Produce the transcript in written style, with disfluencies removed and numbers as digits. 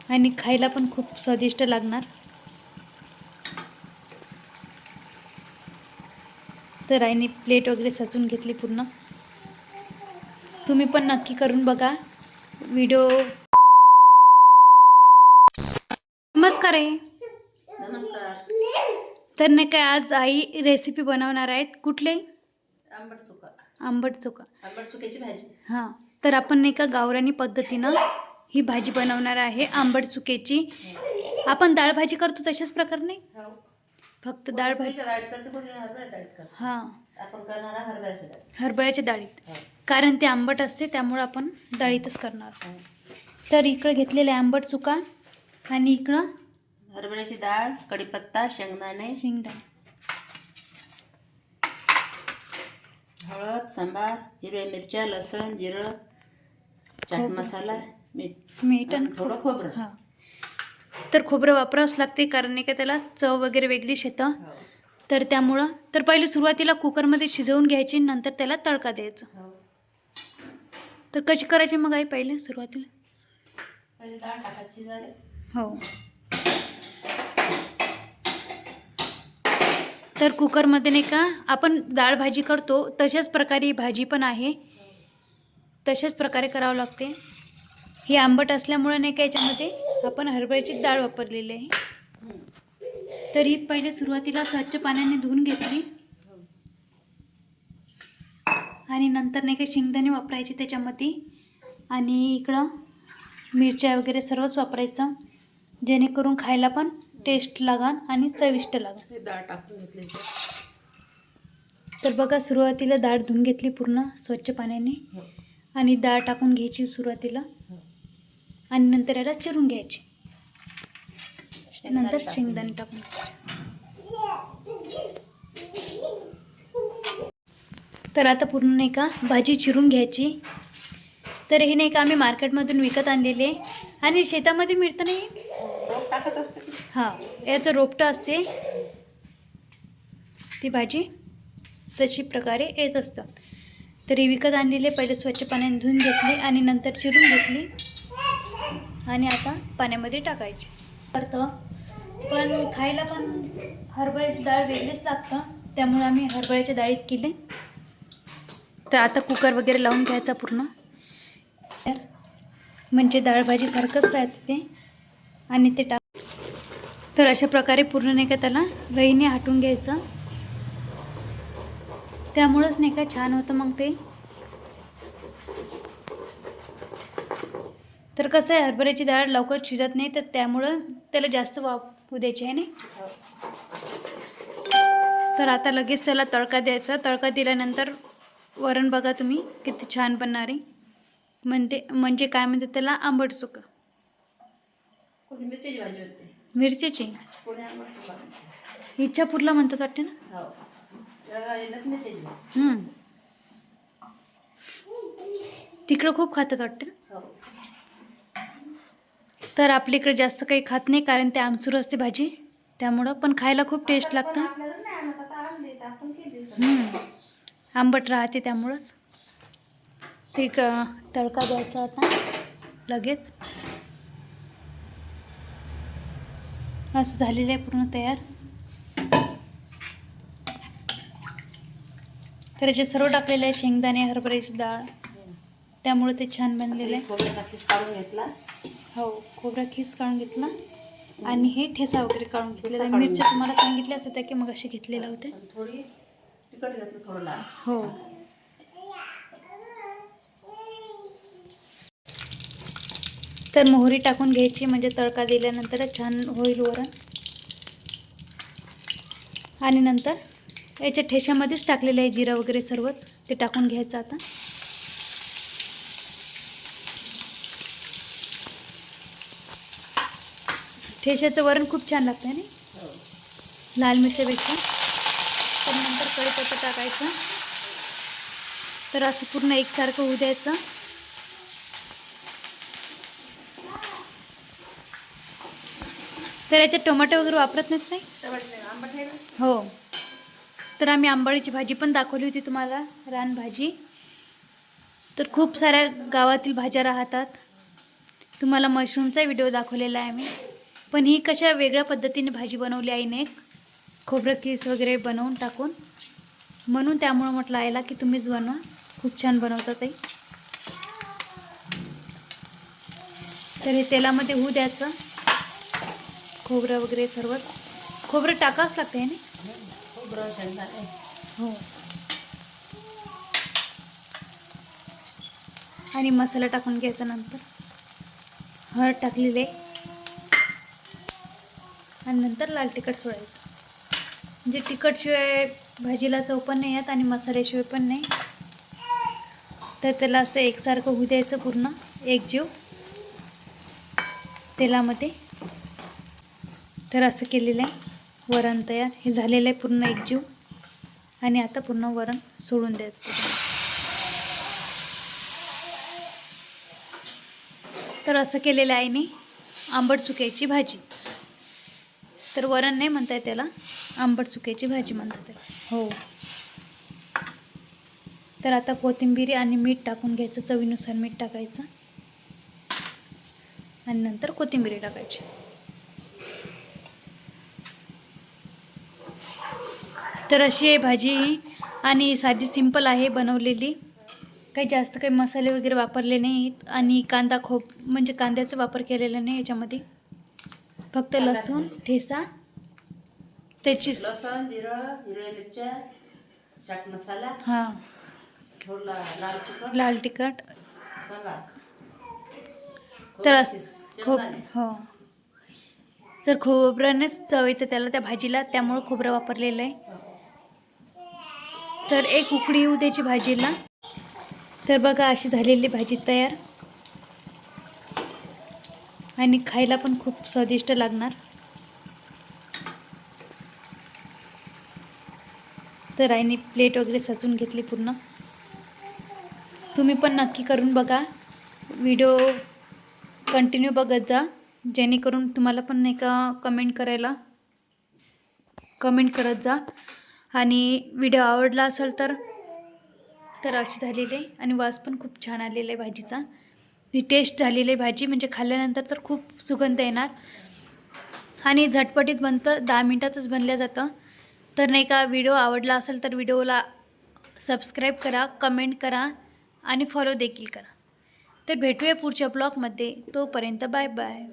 आणि खायला पण खूप स्वादिष्ट लागणार। तर आईने प्लेट वगैरे सजवून घेतली पूर्ण। तुम्ही पण नक्की करून बघा व्हिडिओ। नमस्कार आहे। नमस्कार। तर नाही काय आज आई रेसिपी बनवणार आहेत। कुठले? आंबट चुका। आंबट चुका। आंबट चुक्याची भाजी। हां, तर आपण नाही का गावरानी पद्धतीनं ही भाजी बनवणार आहे आंबट चुक्याची। आपण डाळ भाजी करतो तशाच प्रकारे हो, फक्त डाळ भाजी डाळीत करते, कोणी हरभऱ्याच्या डाळीत करते। हां, आपण करणार आहे हरभऱ्याच्या डाळीत। हरभऱ्याच्या डाळीत, हो, कारण ते आंबट असते त्यामुळे आपण डाळीतच करणार। हो। तर इकडे घेतलेले आंबट चुका आणि इकडं हरभऱ्याची डाळ, कढीपत्ता, शेंगदाणे, शेंगदाणे, हळद, सांबार, हिरव्या मिरच्या, लसण, जिरं, चाट मसाला, मीठ आणि थोडं खोबरं। हां, तर खोबरं वापरावंच लागते कारण नाही का त्याला चव वगैरे वेगळीच येतं। हो, तर त्यामुळं तर पहिले सुरुवातीला कुकरमध्ये शिजवून घ्यायची, नंतर त्याला तडका द्यायचा। हो। तर कशी करायची मग आई पहिले सुरुवातीला? पहिले डाळ टाकायची शिजायला। हो, तर कुकरमध्ये नाही का आपण डाळ भाजी करतो तशाच प्रकारे ही भाजी पण आहे, तशाच प्रकारे करावं लागते। ही आंबट असल्यामुळे नाही का याच्यामध्ये आपण हरभऱ्याची डाळ वापरलेली आहे। तर ही पहिले सुरुवातीला स्वच्छ पाण्याने धुवून घेतली आणि नंतर नाही का शेंगदाणे वापरायचे त्याच्यामध्ये आणि इकडं मिरच्या वगैरे सर्वच वापरायचं, जेणेकरून खायला पण टेस्ट लागन आणि चविष्ट लागन। डाळ टाकून घेतली। तर बघा सुरुवातीला डाळ धुवून घेतली पूर्ण स्वच्छ पाण्याने आणि डाळ टाकून घ्यायची सुरुवातीला आणि नंतर याला चिरून घ्यायची, नंतर शेंगदाणे टाकून घ्यायचे। तर आता पूर्ण नाही का भाजी चिरून घ्यायची। तर हे नाही का आम्ही मार्केटमधून विकत आणलेले आणि शेतामध्ये मिळतं नाही टाकत असते। हां, याचं रोपटं असते ती भाजी तशी प्रकारे येत असतं। तरी विकत आणलेले पहिले स्वच्छ पाण्याने धुवून घेतली आणि नंतर चिरून घेतली आणि आता पाण्यामध्ये टाकायची। करतं पण खायला पण हरभऱ्याची डाळ वेगळीच लागतं, त्यामुळे आम्ही हरभऱ्याच्या डाळीत केले। तर आता कुकर वगैरे लावून घ्यायचा पूर्ण, म्हणजे डाळ भाजीसारखंच राहते ते आणि ते तर अशा प्रकारे पूर्ण नाही का त्याला रईने हटून घ्यायचं, त्यामुळंच नाही का छान होतं मग ते। तर कसं आहे हरभऱ्याची डाळ लवकर शिजत नाही, तर त्यामुळं त्याला जास्त वाफू द्यायची आहे नाही। तर आता लगेच त्याला तडका द्यायचा। तडका दिल्यानंतर वरण बघा तुम्ही किती छान बनणार आहे, म्हणजे काय म्हणते त्याला आंबट चुका। मिरचीची भाजी होते, मिरचीची इच्छापूरला म्हणतात वाटते ना। हो, मिरचीची भाजी। तिकडं खूप खातात वाटते ना। हो, तर आपल्या इकडे जास्त काही खात नाही कारण ते आमसूर असते भाजी, त्यामुळं पण खायला खूप टेस्ट लागतं। आंबट राहते त्यामुळंच। ते तडका द्यायचा आता लगेच। असं झालेलं आहे पूर्ण तयार। तर याचे सर्व टाकलेले आहे, शेंगदाणे, हरभऱ्याची डाळ, त्यामुळे ते छान बनलेलं आहे। खोबऱ्याचा खीस काढून घेतला। हो, खोबरा खीस काढून घेतला आणि हे ठेसा वगैरे काढून घेतलेला। काढून मिरच्या तुम्हाला सांगितल्याच होत्या की मग असे घेतलेल्या होत्या। थोडी तिखट घेतलं, थोडं लाल। हो, तर मोहरी टाकून घ्यायची, म्हणजे तडका दिल्यानंतरच छान होईल वरण। आणि नंतर याच्या ठेशामध्येच टाकलेलं आहे जिरं वगैरे सर्वच, ते टाकून घ्यायचं आता। ठेशाचं वरण खूप छान लागतं ना लाल मिरच्यापेक्षा। तर नंतर कढीपत्ता टाकायचा, तर असं पूर्ण एकसारखं होऊ द्यायचं। तर याच्यात टोमॅटो वगैरे वापरत नाहीत नाही। हो, तर आम्ही आंबाडीची भाजी पण दाखवली होती तुम्हाला, रानभाजी। तर खूप साऱ्या गावातील भाज्या राहतात, तुम्हाला मशरूमचा व्हिडिओ दाखवलेला आहे मी, पण ही कशा वेगळ्या पद्धतीने भाजी बनवली आईने, खोबरं कीस वगैरे बनवून टाकून, म्हणून त्यामुळं म्हटलं आईला की तुम्हीच बनवा, खूप छान बनवतात ताई. तर हे तेलामध्ये होऊ द्यायचं, खोबरं वगैरे सर्व. खोबरं टाकावंच लागतं आहे ना. खोबरं शेंगदाणे. हो. आणि मसाला टाकून घ्यायचा. नंतर हळद टाकलेले आणि नंतर लाल तिखट सोडायचं. म्हणजे तिखटशिवाय भाजीला चव पण नाही येत आणि मसाल्याशिवाय पण नाही. तर त्याला असं एकसारखं होऊ द्यायचं, पूर्ण एकजीव तेलामध्ये. तर असं केलेलं आहे वरण तयार. हे झालेलं आहे पूर्ण एकजीव. आणि आता पूर्ण वरण सोडून द्यायचं त्याच्यामध्ये. तर असं केलेलं आहे आईने आंबट चुक्याची भाजी. तर वरण नाही म्हणताय त्याला, आंबट चुक्याची भाजी म्हणतात. हो. तर आता कोथिंबीर आणि मीठ टाकून घ्यायचं, चवीनुसार मीठ टाकायचं आणि नंतर कोथिंबीर टाकायची. तर अशी आहे भाजी आणि साधी सिंपल आहे बनवलेली. काही जास्त काही मसाले वगैरे वापरले नाहीत आणि म्हणजे कांद्याचा वापर केलेला नाही याच्यामध्ये. फक्त लसूण ठेचा, त्याची लसूण, जिरं, हिरव्या मिरच्या, चाट मसाला, हां, थोडा लाल तिखट. सलाद. तर हो. तर खोबऱ्यानेच चव येते त्याला, त्या भाजीला, त्यामुळं खोबरं वापरलेलं आहे. तर एक उकळी येऊ द्यायची भाजीला. तर बघा अशी झालेली भाजी तयार आणि खायला पण खूप स्वादिष्ट लागणार. तर आईने प्लेट वगैरे सजवून घेतली पूर्ण. तुम्ही पण नक्की करून बघा, व्हिडिओ कंटिन्यू बघत जा, जेणेकरून तुम्हाला पण नाही का कमेंट करत जा. आणि व्हिडिओ आवडला असेल तर अशी झालेली आहे आणि वास पण खूप छान आलेला आहे भाजीचा. ही टेस्ट झालेली आहे भाजी, म्हणजे खाल्ल्यानंतर तर खूप सुगंध येणार आणि झटपटीत बनतं, 10 मिनटातच बनलं जातं. तर नाही का व्हिडिओ आवडला असेल तर व्हिडिओला सबस्क्राईब करा, कमेंट करा आणि फॉलो देखील करा. तर भेटूया पुढच्या ब्लॉगमध्ये. तोपर्यंत बाय बाय.